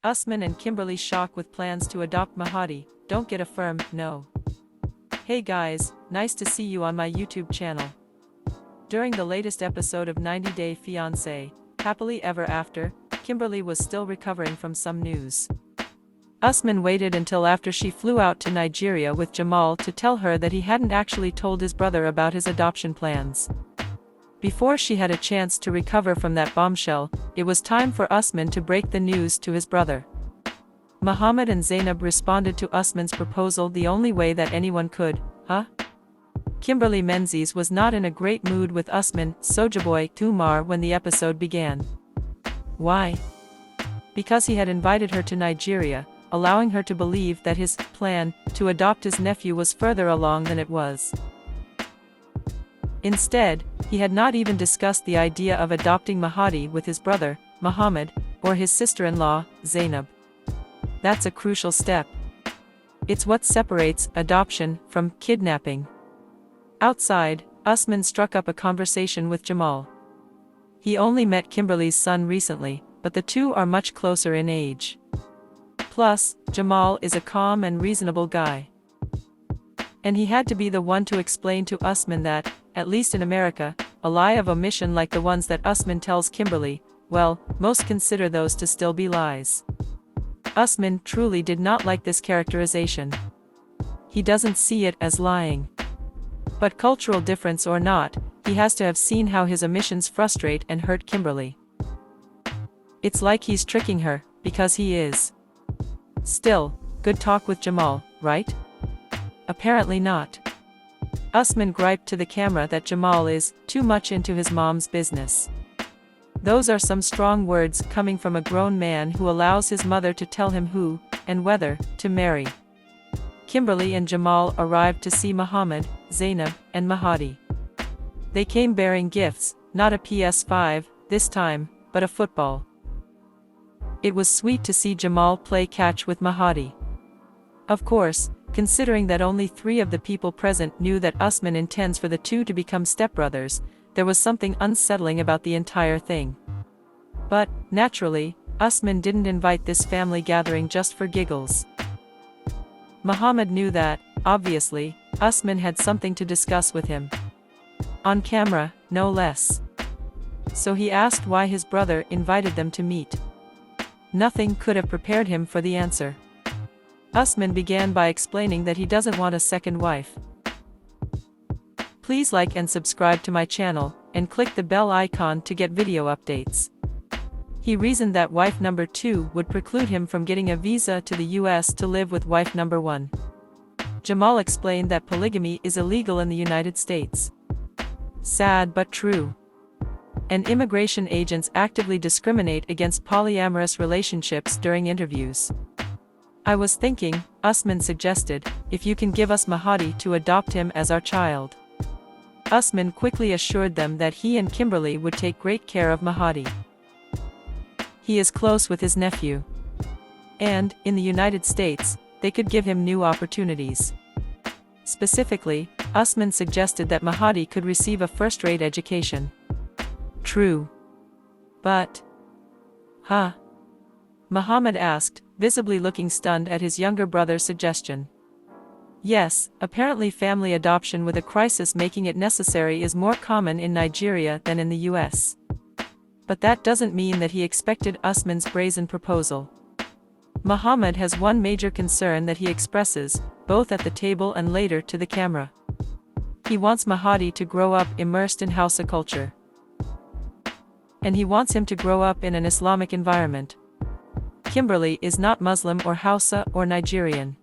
Usman and Kimberly shock with plans to adopt Mahadi, don't get a firm no. Hey guys, nice to see you on my YouTube channel. During the latest episode of 90 Day Fiance, Happily Ever After, Kimberly was still recovering from some news. Usman waited until after she flew out to Nigeria with Jamal to tell her that he hadn't actually told his brother about his adoption plans. Before she had a chance to recover from that bombshell, it was time for Usman to break the news to his brother. Mohammed and Zainab responded to Usman's proposal the only way that anyone could, huh? Kimberly Menzies was not in a great mood with Usman, Sojaboy Kumar when the episode began. Why? Because he had invited her to Nigeria, allowing her to believe that his plan to adopt his nephew was further along than it was. Instead, he had not even discussed the idea of adopting Mahadi with his brother, Mohammed, or his sister-in-law, Zainab. That's a crucial step. It's what separates adoption from kidnapping. Outside, Usman struck up a conversation with Jamal. He only met Kimberly's son recently, but the two are much closer in age. Plus, Jamal is a calm and reasonable guy. And he had to be the one to explain to Usman that, at least in America, a lie of omission like the ones that Usman tells Kimberly, well, most consider those to still be lies. Usman truly did not like this characterization. He doesn't see it as lying. But cultural difference or not, he has to have seen how his omissions frustrate and hurt Kimberly. It's like he's tricking her, because he is. Still, good talk with Jamal, right? Apparently not. Usman griped to the camera that Jamal is too much into his mom's business. Those are some strong words coming from a grown man who allows his mother to tell him who, and whether, to marry. Kimberly and Jamal arrived to see Mohammed, Zainab, and Mahadi. They came bearing gifts, not a PS5, this time, but a football. It was sweet to see Jamal play catch with Mahadi. Of course, considering that only 3 of the people present knew that Usman intends for the two to become stepbrothers, there was something unsettling about the entire thing. But, naturally, Usman didn't invite this family gathering just for giggles. Mohammed knew that, obviously, Usman had something to discuss with him. On camera, no less. So he asked why his brother invited them to meet. Nothing could have prepared him for the answer. Usman began by explaining that he doesn't want a second wife. Please like and subscribe to my channel, and click the bell icon to get video updates. He reasoned that wife number 2 would preclude him from getting a visa to the US to live with wife number 1. Jamal explained that polygamy is illegal in the United States. Sad but true. And immigration agents actively discriminate against polyamorous relationships during interviews. I was thinking, Usman suggested, if you can give us Mahadi to adopt him as our child. Usman quickly assured them that he and Kimberly would take great care of Mahadi. He is close with his nephew. And, in the United States, they could give him new opportunities. Specifically, Usman suggested that Mahadi could receive a first-rate education. True. But... huh? Mohammed asked, visibly looking stunned at his younger brother's suggestion. Yes, apparently family adoption with a crisis making it necessary is more common in Nigeria than in the US. But that doesn't mean that he expected Usman's brazen proposal. Mohammed has one major concern that he expresses, both at the table and later to the camera. He wants Mahadi to grow up immersed in Hausa culture. And he wants him to grow up in an Islamic environment. Kimberly is not Muslim or Hausa or Nigerian.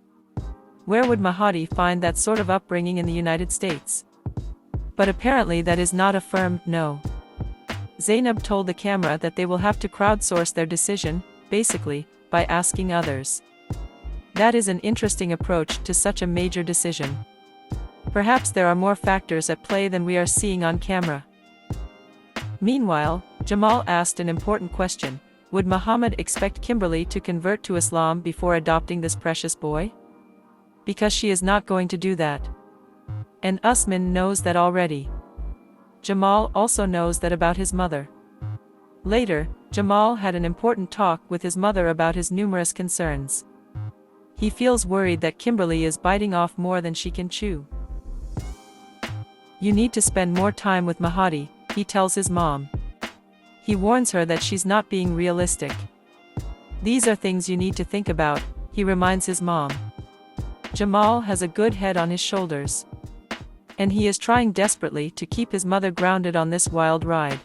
Where would Mahadi find that sort of upbringing in the United States? But apparently that is not a firm no. Zainab told the camera that they will have to crowdsource their decision, basically, by asking others. That is an interesting approach to such a major decision. Perhaps there are more factors at play than we are seeing on camera. Meanwhile, Jamal asked an important question. Would Mohammed expect Kimberly to convert to Islam before adopting this precious boy? Because she is not going to do that. And Usman knows that already. Jamal also knows that about his mother. Later, Jamal had an important talk with his mother about his numerous concerns. He feels worried that Kimberly is biting off more than she can chew. "You need to spend more time with Mahadi," he tells his mom. He warns her that she's not being realistic. "These are things you need to think about," he reminds his mom. Jamal has a good head on his shoulders, and he is trying desperately to keep his mother grounded on this wild ride.